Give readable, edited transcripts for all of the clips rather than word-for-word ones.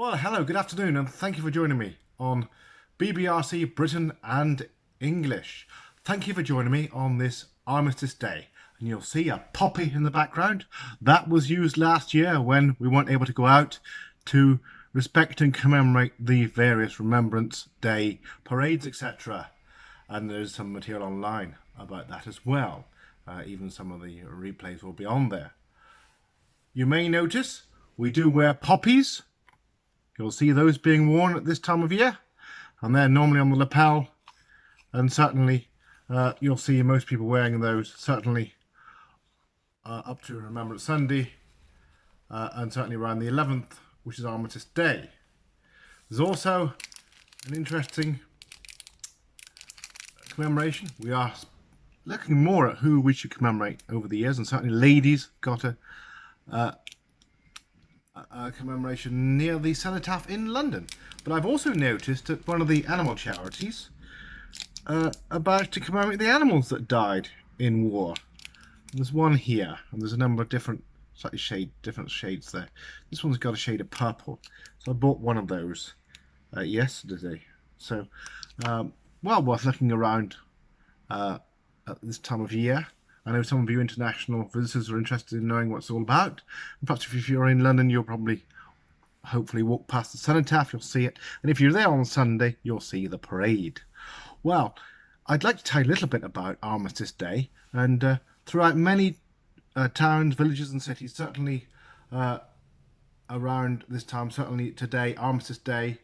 Well, hello, good afternoon, and thank you for joining me on BBRC Britain and English. Thank you for joining me on this Armistice Day. And you'll see a poppy in the background. That was used last year when we weren't able to go out to respect and commemorate the various Remembrance Day parades, etc. And there's some material online about that as well. Even some of the replays will be on there. You may notice we do wear poppies. You'll see those being worn at this time of year, and they're normally on the lapel, and certainly you'll see most people wearing those, certainly up to Remembrance Sunday, and certainly around the 11th, which is Armistice Day. There's also an interesting commemoration. We are looking more at who we should commemorate over the years, and certainly ladies got a commemoration near the Cenotaph in London. But I've also noticed that one of the animal charities about to commemorate the animals that died in war. There's one here, and there's a number of different different shades there. This one's got a shade of purple, so I bought one of those yesterday. So well worth looking around at this time of year. I know some of you international visitors are interested in knowing what it's all about. And perhaps if you're in London, you'll probably, hopefully, walk past the Cenotaph, you'll see it. And if you're there on Sunday, you'll see the parade. Well, I'd like to tell you a little bit about Armistice Day. And throughout many towns, villages and cities, certainly around this time, certainly today, Armistice Day,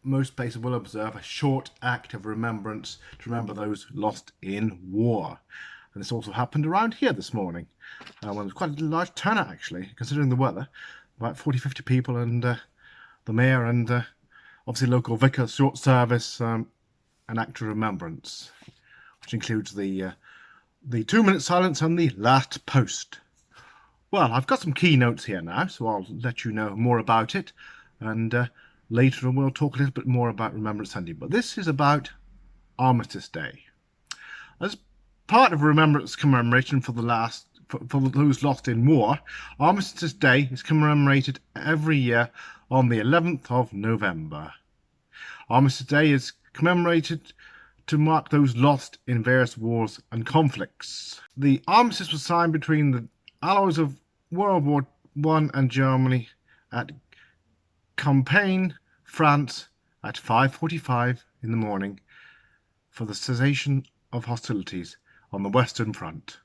most places will observe a short act of remembrance to remember those lost in war. And this also happened around here this morning. Well, there was quite a large turnout, actually, considering the weather. About 40-50 people, and the mayor and obviously local vicar, short service, an act of remembrance, which includes the 2-minute silence and the last post. Well, I've got some key notes here now, so I'll let you know more about it. And later we'll talk a little bit more about Remembrance Sunday. But this is about Armistice Day. As part of Remembrance commemoration for those lost in war, Armistice Day is commemorated every year on the 11th of November. Armistice Day is commemorated to mark those lost in various wars and conflicts. The armistice was signed between the Allies of World War I and Germany at Compiègne, France, at 5:45 in the morning for the cessation of hostilities on the Western Front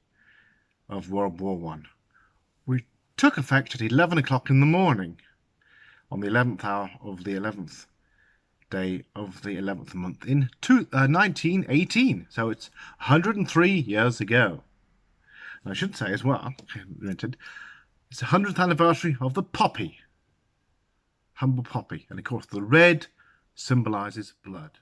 of World War I. We took effect at 11 o'clock in the morning on the 11th hour of the 11th day of the 11th month in 1918. So it's 103 years ago. And I should say as well, it's the 100th anniversary of the poppy. Humble poppy. And of course the red symbolises blood.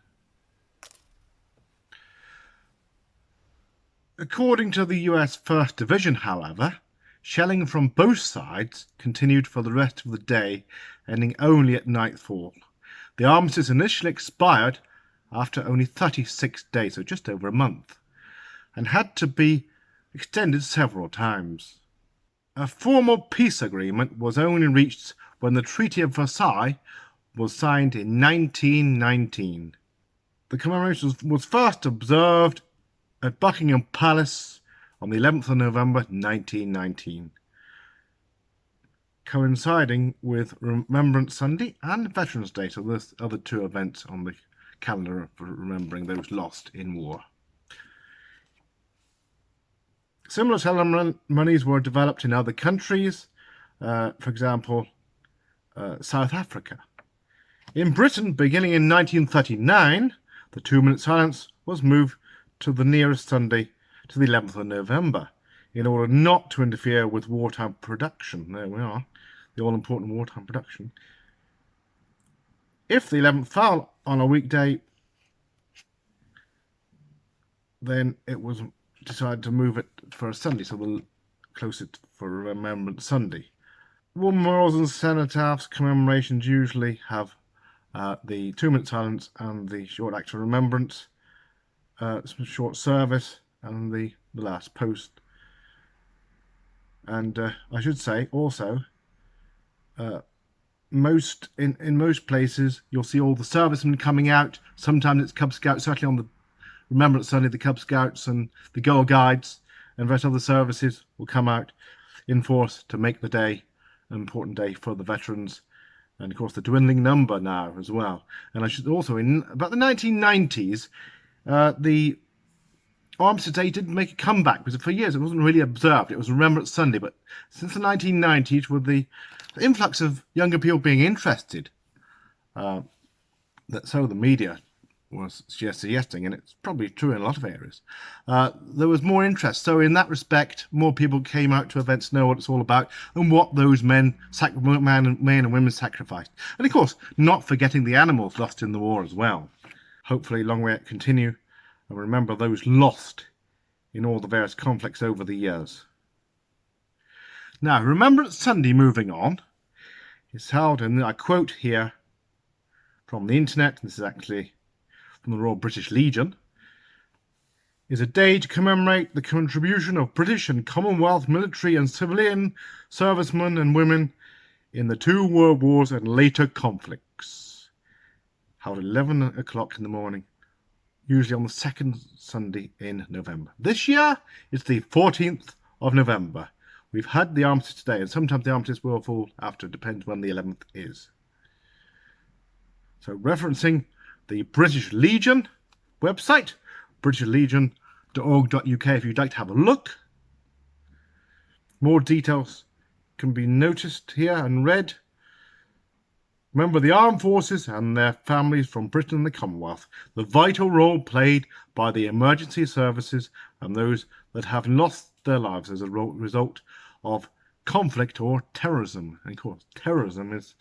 According to the US 1st Division, however, shelling from both sides continued for the rest of the day, ending only at nightfall. The armistice initially expired after only 36 days, so just over a month, and had to be extended several times. A formal peace agreement was only reached when the Treaty of Versailles was signed in 1919. The commemoration was first observed at Buckingham Palace on the 11th of November 1919, coinciding with Remembrance Sunday and Veterans Day, so there's other two events on the calendar for remembering those lost in war. Similar ceremonies were developed in other countries, for example, South Africa. In Britain, beginning in 1939, the 2-minute silence was moved to the nearest Sunday to the 11th of November in order not to interfere with wartime production. There we are, the all-important wartime production. If the 11th fell on a weekday, then it was decided to move it for a Sunday, so we'll close it for Remembrance Sunday. War memorials and cenotaphs commemorations usually have the 2-minute silence and the short act of remembrance, some short service, and the last post. And I should say also in most places, you'll see all the servicemen coming out. Sometimes it's Cub Scouts, certainly on the Remembrance Sunday, the Cub Scouts and the Girl Guides and various other services will come out in force to make the day an important day for the veterans. And of course, the dwindling number now as well. And I should also, in about the 1990s, the Armistice Day did make a comeback, because for years it wasn't really observed. It was Remembrance Sunday, but since the 1990s, with the influx of younger people being interested, so the media was suggesting, and it's probably true in a lot of areas, there was more interest. So in that respect, more people came out to events to know what it's all about and what those men and women sacrificed. And of course, not forgetting the animals lost in the war as well. Hopefully, long may it continue, and remember those lost in all the various conflicts over the years. Now, Remembrance Sunday, moving on, is held, and I quote here from the internet, and this is actually from the Royal British Legion, is a day to commemorate the contribution of British and Commonwealth military and civilian servicemen and women in the 2 world wars and later conflicts. Held at 11 o'clock in the morning, usually on the second Sunday in November. This year, it's the 14th of November. We've had the Armistice today, and sometimes the Armistice will fall after, it depends when the 11th is. So referencing the British Legion website, britishlegion.org.uk, if you'd like to have a look. More details can be noticed here and read. Remember the armed forces and their families from Britain and the Commonwealth, the vital role played by the emergency services and those that have lost their lives as a result of conflict or terrorism. And of course, terrorism is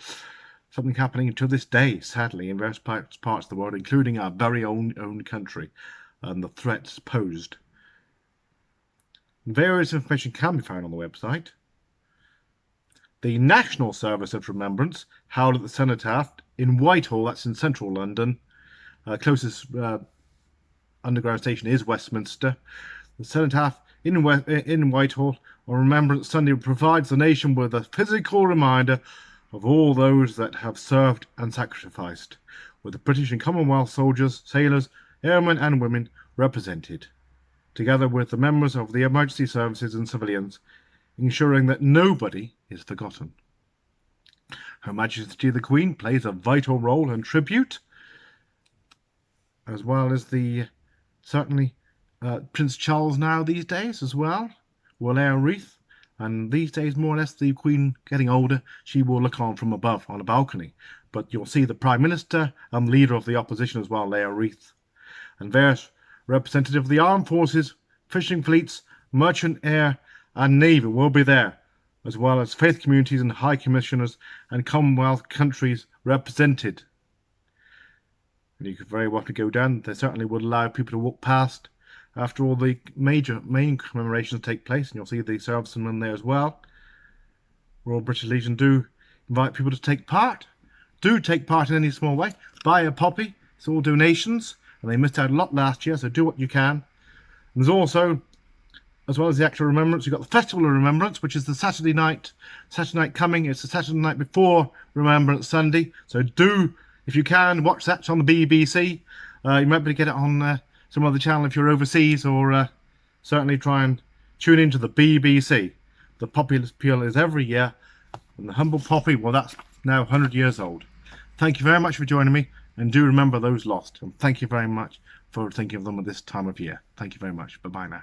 something happening to this day, sadly, in various parts of the world, including our very own country, and the threats posed. Various information can be found on the website. The National Service of Remembrance, held at the Cenotaph in Whitehall, that's in central London. Closest underground station is Westminster. The Cenotaph in Whitehall on Remembrance Sunday provides the nation with a physical reminder of all those that have served and sacrificed, with the British and Commonwealth soldiers, sailors, airmen and women represented, together with the members of the emergency services and civilians, ensuring that nobody is forgotten. Her Majesty the Queen plays a vital role and tribute, as well as certainly Prince Charles now these days as well will lay a wreath. And these days, more or less, the Queen getting older, she will look on from above on a balcony. But you'll see the Prime Minister and leader of the opposition as well lay a wreath. And various representatives of the armed forces, fishing fleets, merchant air and navy will be there, as well as faith communities and high commissioners and Commonwealth countries represented. And you could very well go down. They certainly would allow people to walk past after all the main commemorations take place, and you'll see the servicemen there as well. Royal British Legion do invite people to take part. Do take part in any small way. Buy a poppy. It's all donations, and they missed out a lot last year, so do what you can. And there's also, as well as the Act of Remembrance, you've got the Festival of Remembrance, which is the Saturday night coming. It's the Saturday night before Remembrance Sunday, so do, if you can, watch that on the BBC. You might be able to get it on some other channel if you're overseas, or certainly try and tune into the BBC. The Poppy appeal is every year, and the humble poppy, well, that's now 100 years old. Thank you very much for joining me, and do remember those lost, and thank you very much for thinking of them at this time of year. Thank you very much. Bye-bye now.